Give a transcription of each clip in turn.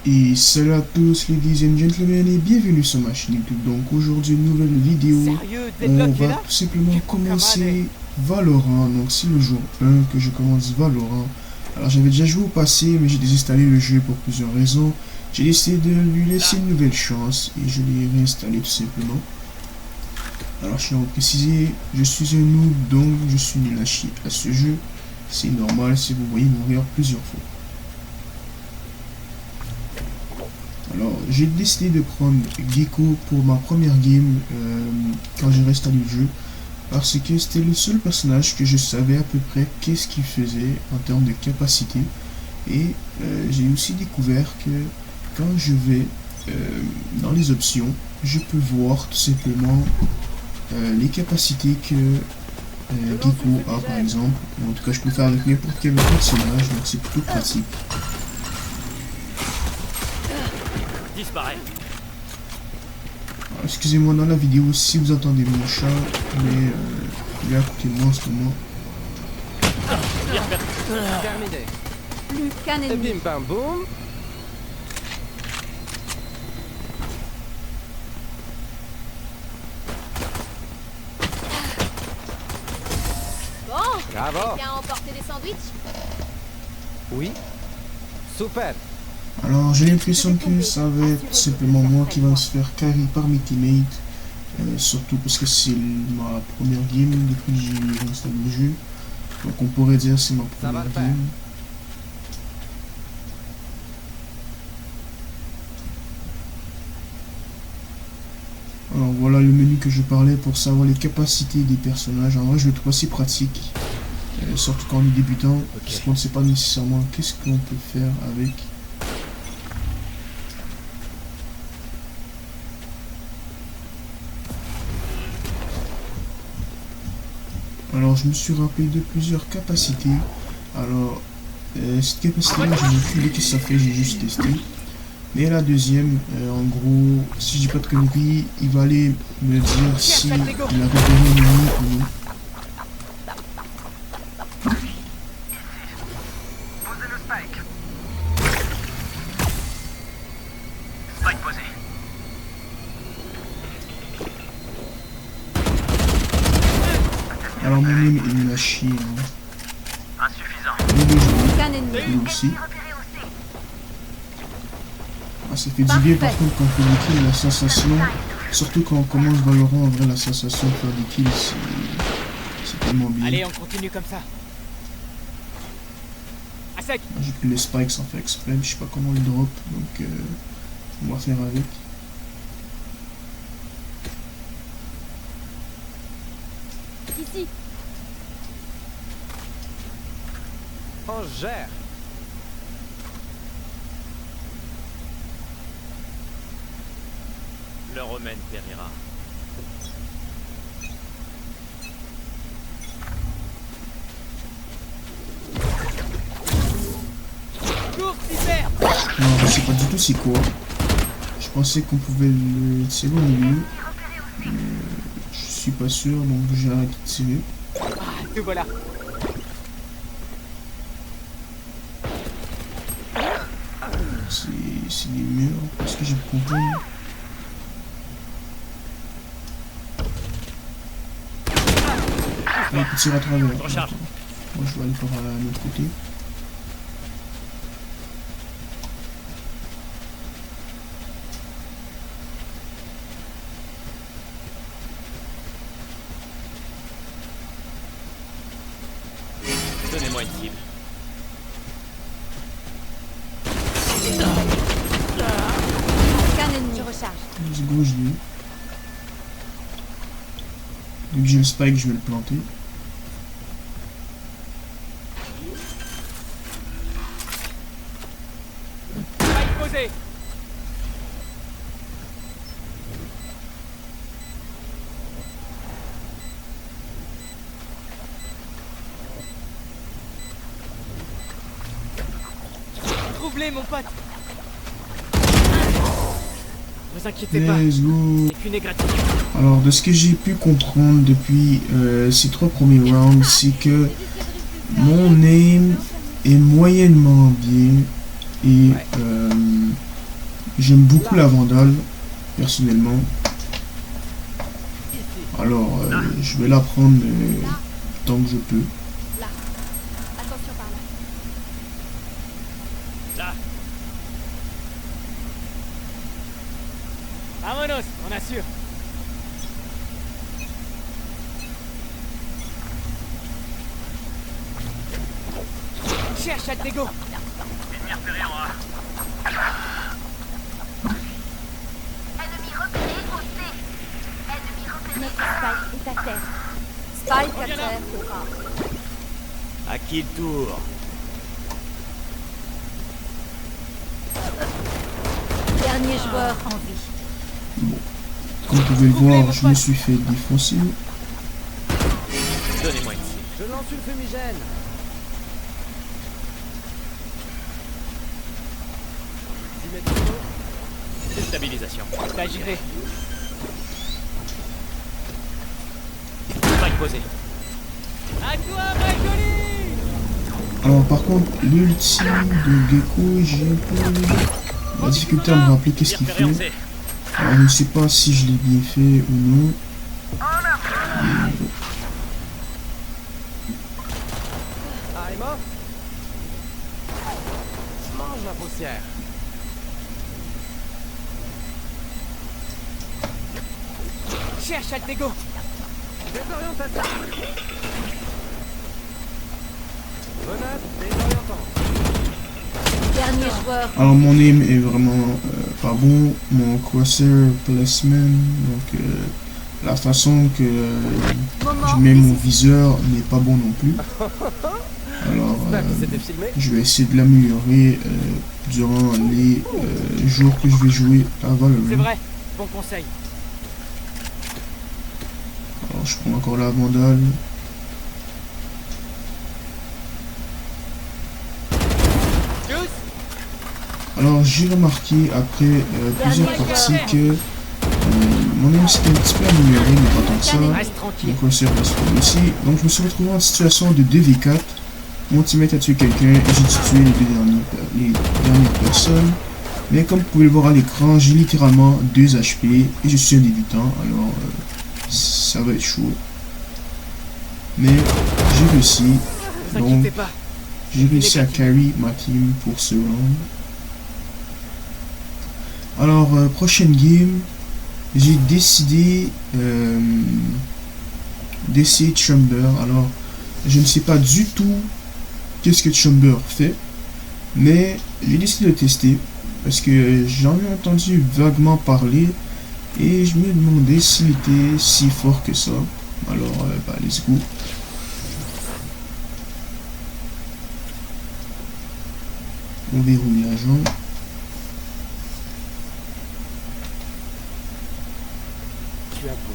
Et salut à tous ladies and gentlemen et bienvenue sur ma chaîne YouTube. Donc aujourd'hui une nouvelle vidéo. Sérieux, On Deadlock est va là? tout simplement Quel commencer Valorant. Donc c'est le jour 1 que je commence Valorant. Alors j'avais déjà joué au passé mais j'ai désinstallé le jeu pour plusieurs raisons. J'ai décidé de lui laisser une nouvelle chance et je l'ai réinstallé tout simplement. Alors je tiens à préciser, je suis un noob donc je suis nul à chier à ce jeu. C'est normal si vous voyez mourir plusieurs fois. Alors, j'ai décidé de prendre Gecko pour ma première game quand j'ai réinstallé le jeu. Parce que c'était le seul personnage que je savais à peu près qu'est-ce qu'il faisait en termes de capacité. Et j'ai aussi découvert que quand je vais dans les options, je peux voir tout simplement les capacités que Gecko a par exemple. En tout cas, je peux faire avec n'importe quel personnage, donc c'est plutôt pratique. Disparaît. Excusez-moi dans la vidéo si vous entendez mon chat, mais il est à côté de moi en ce moment. Terminé. Plus qu'un Et ennemi. bim bam boum. Bon, Bravo. quelqu'un a emporté des sandwichs? Oui. Super. Alors j'ai l'impression que ça va être simplement moi qui va se faire carry par mes teammates. Surtout parce que c'est ma première game depuis que j'ai installé le jeu. Donc on pourrait dire c'est ma Ça va première le faire. game. Alors voilà le menu que je parlais pour savoir les capacités des personnages. En vrai je le trouve assez pratique. Surtout quand on est débutant. Parce qu'on ne sait pas nécessairement qu'est-ce qu'on peut faire avec. Alors je me suis rappelé de plusieurs capacités. Alors cette capacité là je n'ai aucune idée ce que ça fait, j'ai juste testé. Mais la deuxième, en gros, si j'ai pas de conneries, il va aller me dire si il a repéré un ennemi ou non. Posez le spike. Spike posé. Alors mon aim est nul à chier. Hein. Insuffisant. Mais bien joué, Plus qu'un ennemi. lui aussi. Ah, ça fait du bien par contre quand on fait des kills, la sensation, surtout quand on commence Valorant, en vrai la sensation de faire des kills c'est tellement bien. Allez, on continue comme ça. À sec. J'ai pris les spikes sans faire exprès, mais je sais pas comment ils drop, donc on va faire avec. Ici. On gère. Le romaine périra. Cours, Cyber. Non, je sais pas du tout c'est quoi. Je pensais qu'on pouvait le tirer au milieu. Mais je suis pas sûr, donc j'ai arrêté de tirer. Ah, te voilà. C'est des murs, est-ce que j'ai compris? Ah, il peut tirer à travers. Recharge. Attends. Moi je vais aller par l'autre côté. Donnez-moi une cible. Plus qu'un ennemi. Je recharge. Let's go, je l'ai. Vu que j'ai le spike, je vais le planter. Spike posé. Troublé, mon pote. Vous inquiétez pas, Let's go. c'est qu'une égratignure. Alors, de ce que j'ai pu comprendre depuis ces 3 premiers rounds, c'est que mon aim est moyennement bien et J'aime beaucoup la Vandale, personnellement. Alors, je vais la prendre tant que je peux. Là. Attention par là. Là. Vamonos, on assure. Cherche Altego. Ennemi repéré en A. Ennemi repéré au C. Ennemi repéré Notre Spike est à terre. Spike à terre au A. À qui le tour? Dernier joueur en vie. Comme vous pouvez le voir, je me suis fait défoncer. Donnez-moi ici. Je lance une fumigène. Déstabilisation. T'as géré. Spike posé. À toi, Michaeli. Alors par contre, l'ulti de Gecko, j'ai un peu la difficulté à me rappeler qu'est-ce qu'il fait. Repéré en C. Alors je ne sais pas si je l'ai bien fait ou non. Ah, Emma? Mange la poussière. Cherche Altego. Désorientation. Menace désorientante. Dernier joueur. Alors mon aim est vraiment pas bon, mon crosshair placement, donc la façon que Moment je mets mon décisif. viseur n'est pas bon non plus. Alors J'espère que c'était filmé. je vais essayer de l'améliorer durant les jours que je vais jouer à Valorant. C'est vrai. Bon conseil. Alors je prends encore la Vandale. Tous. Alors j'ai remarqué après plusieurs parties que mon aim s'était un petit peu amélioré, mais pas tant que ça. Reste Mon tranquille. crosshair reste ici. Donc je me suis retrouvé en situation de 2v4. Mon teammate a tué quelqu'un et j'ai tué les dernières personnes. Mais comme vous pouvez le voir à l'écran, j'ai littéralement 2 HP et je suis un débutant. Alors ça va être chaud. Mais j'ai réussi. Ne vous Donc inquiétez pas. j'ai réussi à carry ma team pour ce round. Alors prochaine game, j'ai décidé d'essayer Chamber. Alors je ne sais pas du tout qu'est-ce que Chamber fait, mais j'ai décidé de tester parce que j'en ai entendu vaguement parler et je me demandais s'il était si fort que ça. Alors let's go. On verrouille l'agent. Tu as beau.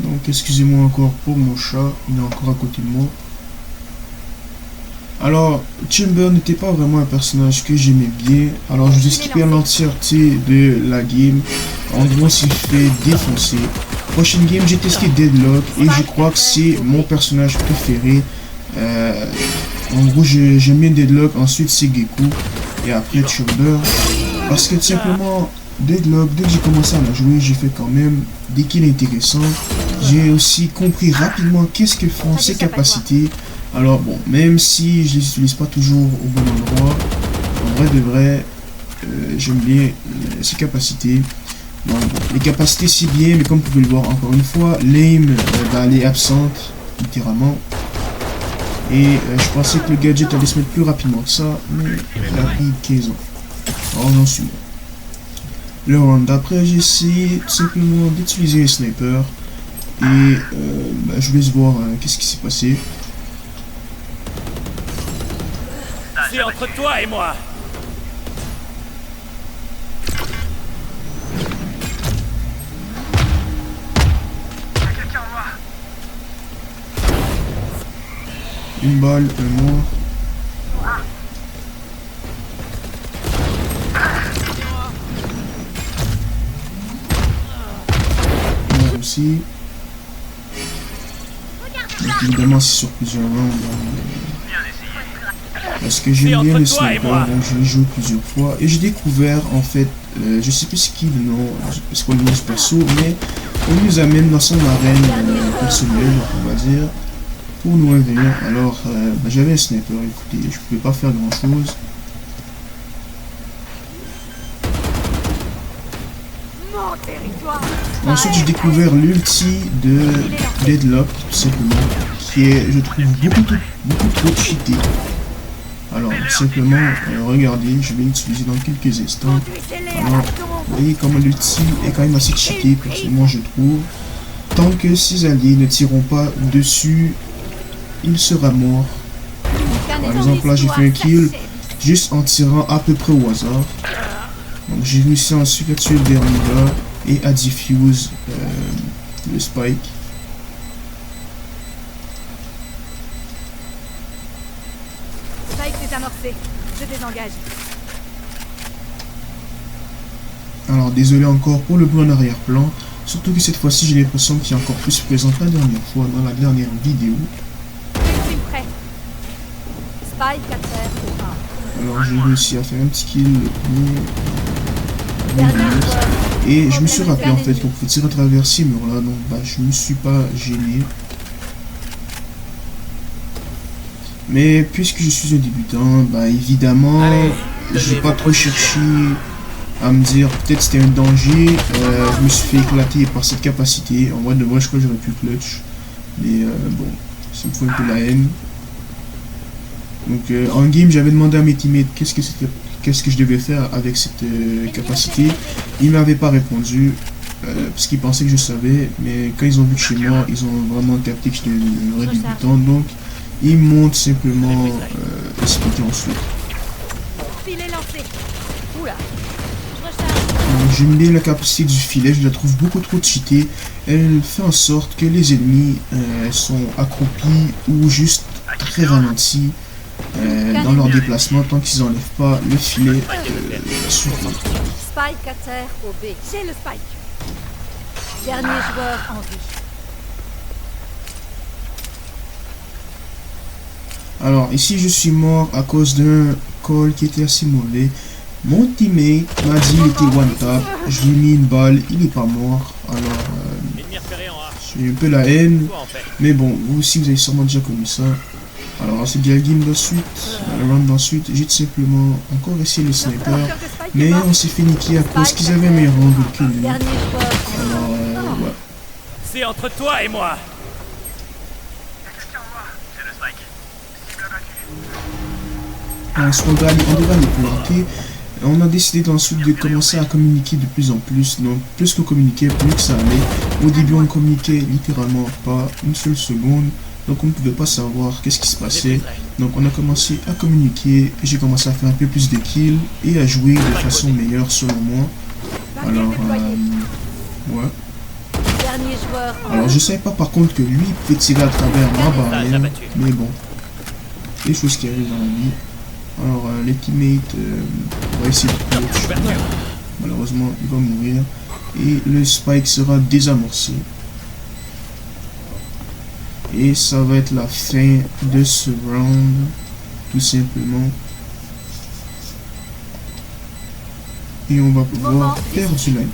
Donc excusez-moi encore pour mon chat, il est encore à côté de moi. Alors, Chamber n'était pas vraiment un personnage que j'aimais bien. Alors je vous ai skippé l'entièreté de la game. En gros, s'il fait défoncer. Prochaine game, j'ai testé Deadlock et je crois que c'est mon personnage préféré. En gros, j'aime bien Deadlock, ensuite c'est Gecko et après Chamber. Parce que tout simplement, Deadlock, dès que j'ai commencé à la jouer, j'ai fait quand même des kills intéressants. J'ai aussi compris rapidement qu'est-ce que font ses capacités. Alors bon, même si je les utilise pas toujours au bon endroit, en vrai de vrai, j'aime bien ses capacités. Donc, bon, les capacités c'est bien, mais comme vous pouvez le voir encore une fois, l'aim elle est absente, littéralement. Et je pensais que le gadget allait se mettre plus rapidement que ça, mais il a pris 15 ans. Alors j'en suis bon. Le round d'après, j'ai essayé tout simplement d'utiliser un sniper. Et je vous laisse voir qu'est-ce qui s'est passé. C'est entre toi et moi. Une balle, un mort. Mort aussi. Donc évidemment c'est sur plusieurs rounds. Parce que j'aime bien le sniper, donc je l'ai joué plusieurs fois. Et j'ai découvert en fait, je sais plus ce qui est le nom, c'est quoi le nom du perso, mais on nous amène dans son arène personnelle, on va dire, pour nous invenir. Alors j'avais un sniper, écoutez, je pouvais pas faire grand chose. Mon territoire. Ensuite j'ai découvert l'ulti de Deadlock, tout simplement, qui est, je trouve, beaucoup trop cheaté. Alors simplement, regardez, je vais l'utiliser dans quelques instants. Alors, vous voyez comment l'ulti est quand même assez cheaté, personnellement je trouve. Tant que ces alliés ne tireront pas dessus, il sera mort. Par exemple là j'ai fait un kill juste en tirant à peu près au hasard. Donc j'ai réussi ensuite à tuer le dernier gars et à diffuse le spike. Spike désamorcé. Je désengage. Alors désolé encore pour le bruit en arrière-plan, surtout que cette fois-ci j'ai l'impression qu'il est encore plus présent que la dernière fois dans la dernière vidéo. Ultime prêt. Spike à terre au 1. Alors j'ai réussi à faire un petit kill le premier. Dernier joueur. Et je me suis rappelé en fait qu'on pouvait tirer à travers ces murs là, donc bah je me suis pas gêné. Mais puisque je suis un débutant, bah évidemment, j'ai pas trop cherché à me dire peut-être c'était un danger. Je me suis fait éclater par cette capacité. En vrai de vrai, je crois que j'aurais pu clutch. Mais bon, ça me fout un peu la haine. Donc en game, j'avais demandé à mes teammates qu'est-ce que je devais faire avec cette capacité. Ils m'avaient pas répondu. Parce qu'ils pensaient que je savais. Mais quand ils ont vu que chez moi, ils ont vraiment capté que j'étais un vrai débutant. Donc ils m'ont simplement expliqué ensuite. Filet lancé. Oula. Je recharge. J'aime bien la capacité du filet, je la trouve beaucoup trop cheatée. Elle fait en sorte que les ennemis sont accroupis ou juste très ralentis dans leur déplacement tant qu'ils n'enlèvent pas le filet sur eux. Spike à terre au B. J'ai le spike. Dernier joueur en vie. Alors ici je suis mort à cause d'un call qui était assez mauvais. Mon teammate m'a dit qu'il était one tap, je lui ai mis une balle, il n'est pas mort. Alors j'ai un peu la haine, mais bon, vous aussi vous avez sûrement déjà connu ça. Alors c'est bien le game d'ensuite, le round d'ensuite, j'ai tout simplement encore essayé le sniper, mais on s'est fait niquer à cause qu'ils avaient un meilleur angle que lui. Dernier joueur en vie. Alors ouais. C'est entre toi et moi. On doit les planter. On a décidé ensuite de commencer à communiquer de plus en plus. Donc plus qu'on communiquait, plus que ça allait. Au début on communiquait littéralement pas une seule seconde. Donc on ne pouvait pas savoir qu'est-ce qui se passait. Donc on a commencé à communiquer. J'ai commencé à faire un peu plus de kills et à jouer de façon meilleure selon moi. Alors ouais. Dernier joueur en Alors je savais pas par contre que lui pouvait tirer à travers ma barrière. Mais bon. Des choses qui arrivent dans la vie. Alors les teammates va essayer de clutch. Malheureusement il va mourir. Et le spike sera désamorcé. Et ça va être la fin de ce round. Tout simplement. Et on va pouvoir perdre la game.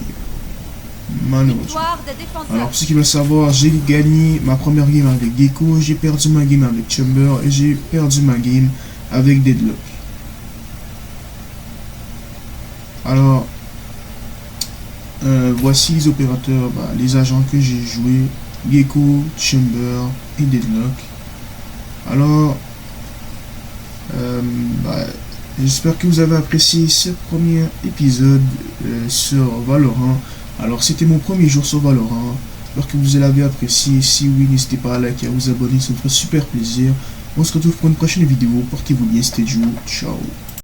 Malheureusement. victoire des défenseurs. Alors pour ceux qui veulent savoir, j'ai gagné ma première game avec Gecko. J'ai perdu ma game avec Chamber. Et j'ai perdu ma game avec Deadlock. Alors, voici les opérateurs, les agents que j'ai joués, Gecko, Chamber et Deadlock. Alors, j'espère que vous avez apprécié ce premier épisode sur Valorant. Alors, c'était mon premier jour sur Valorant. J'espère que vous l'avez apprécié. Si oui, n'hésitez pas à liker, à vous abonner, ça me ferait super plaisir. On se retrouve pour une prochaine vidéo. Portez-vous bien, c'était Joe. Ciao.